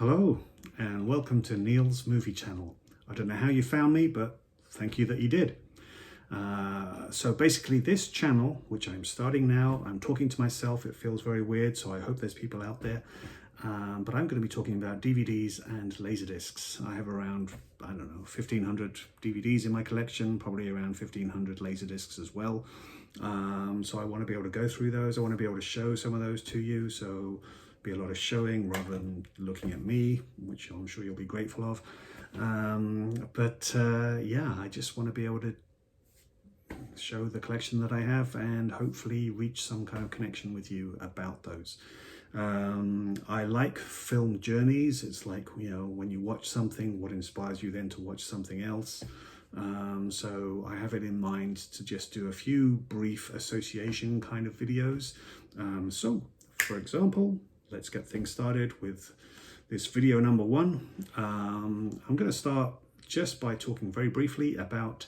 Hello and welcome to Neil's Movie Channel. I don't know how you found me, but thank you that you did. So basically this channel, which I'm starting now, I'm talking to myself, it feels very weird, so I hope there's people out there. But I'm going to be talking about DVDs and laserdiscs. I have around, 1,500 DVDs in my collection, probably around 1,500 laserdiscs as well. So I want to be able to go through those. I want to be able to show some of those to you. So be a lot of showing rather than looking at me, which I'm sure you'll be grateful of. Yeah, I just want to be able to show the collection that I have and hopefully reach some kind of connection with you about those. I like film journeys. It's like, when you watch something, what inspires you then to watch something else. So I have it in mind to just do a few brief association kind of videos. So for example, let's get things started with this video number one. I'm going to start just by talking very briefly about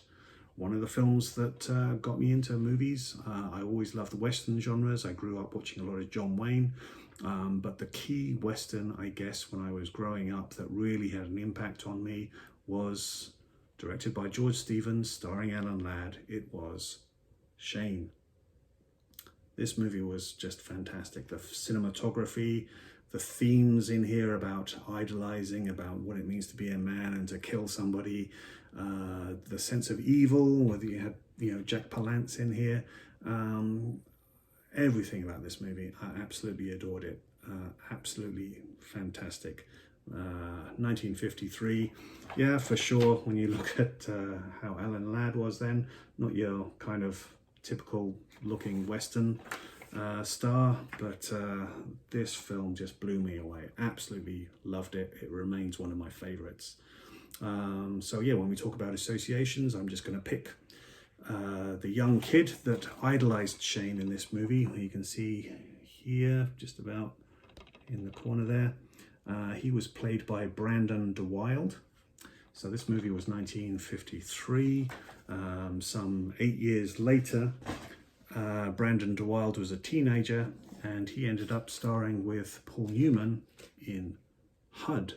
one of the films that got me into movies. I always loved the Western genres. I grew up watching a lot of John Wayne. But the key Western, I guess, when I was growing up that really had an impact on me was directed by George Stevens, starring Alan Ladd. It was Shane. This movie was just fantastic. The cinematography, the themes in here about idolizing, about what it means to be a man and to kill somebody, the sense of evil, whether you had, Jack Palance in here. Everything about this movie, I absolutely adored it. Absolutely fantastic. 1953, yeah, for sure. When you look at how Alan Ladd was then, not your kind of typical looking Western star, but this film just blew me away. Absolutely loved it. It remains one of my favorites. So yeah, when we talk about associations, I'm just going to pick the young kid that idolized Shane in this movie. You can see here, just about in the corner there. He was played by Brandon DeWilde. So this movie was 1953. Some 8 years later, Brandon DeWilde was a teenager and he ended up starring with Paul Newman in HUD,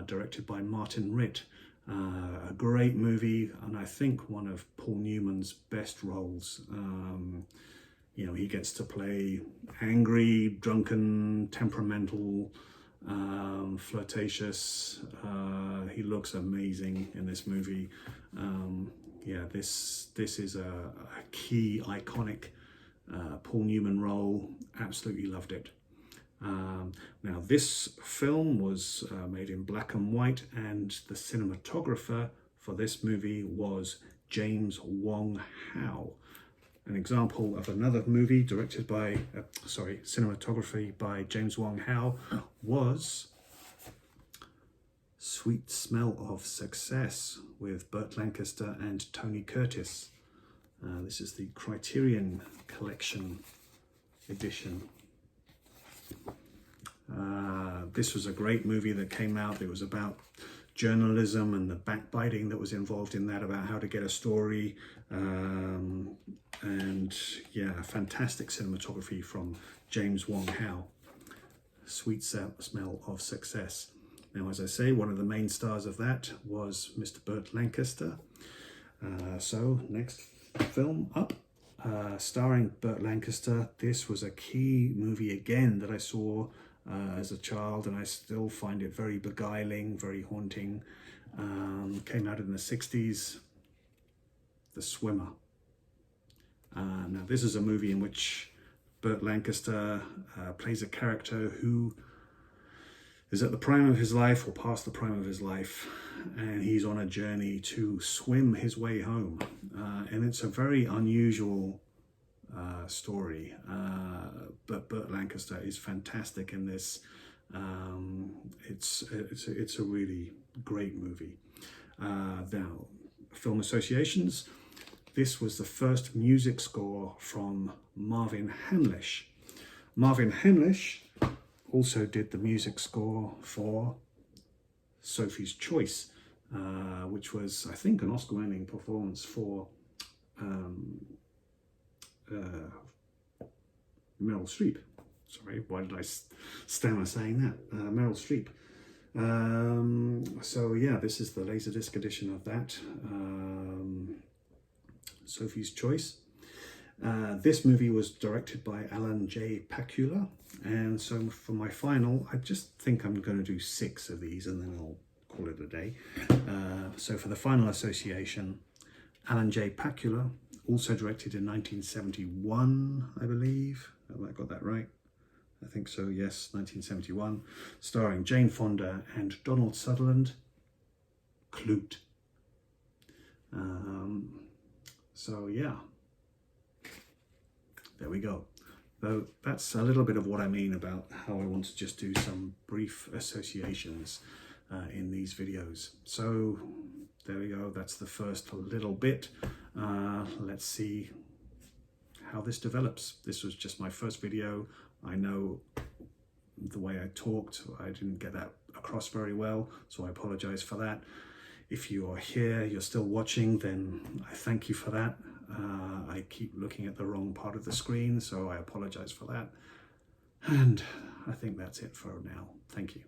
directed by Martin Ritt. A great movie, and I think one of Paul Newman's best roles. He gets to play angry, drunken, temperamental, flirtatious. He looks amazing in this movie. This is a key, iconic Paul Newman role. Absolutely loved it. Now this film was made in black and white, and the cinematographer for this movie was James Wong Howe. An example of another movie directed by, cinematography by James Wong Howe was Sweet Smell of Success with Burt Lancaster and Tony Curtis. This is the Criterion Collection edition. This was a great movie that came out. It was about journalism and the backbiting that was involved in that, about how to get a story. And yeah, fantastic cinematography from James Wong Howe. Sweet Smell of Success. Now, as I say, one of the main stars of that was Mr. Burt Lancaster. So next film up, starring Burt Lancaster. This was a key movie again that I saw as a child, and I still find it very beguiling, very haunting. Came out in the 60s, The Swimmer. Now this is a movie in which Burt Lancaster plays a character who is at the prime of his life or past the prime of his life, and he's on a journey to swim his way home. And it's a very unusual story, but Burt Lancaster is fantastic in this. It's a really great movie. Now, film associations. This was the first music score from Marvin Hamlisch. Marvin Hamlisch also did the music score for Sophie's Choice, which was, I think, an Oscar-winning performance for Meryl Streep. Sorry, why did I stammer saying that? Meryl Streep. So yeah, this is the Laserdisc edition of that. Sophie's Choice. This movie was directed by Alan J. Pakula, and so for my final, I just think I'm going to do 6 of these and then I'll call it a day. So for the final association, Alan J. Pakula, also directed in 1971, I believe. Have I got that right? I think so, yes, 1971. Starring Jane Fonda and Donald Sutherland. Clute. So yeah, there we go. Though that's a little bit of what I mean about how I want to just do some brief associations in these videos. So there we go, that's the first little bit. Let's see how this develops. This was just my first video. I know the way I talked, I didn't get that across very well, so I apologize for that. If you are here, you're still watching, then I thank you for that. I keep looking at the wrong part of the screen, so I apologize for that. And I think that's it for now. Thank you.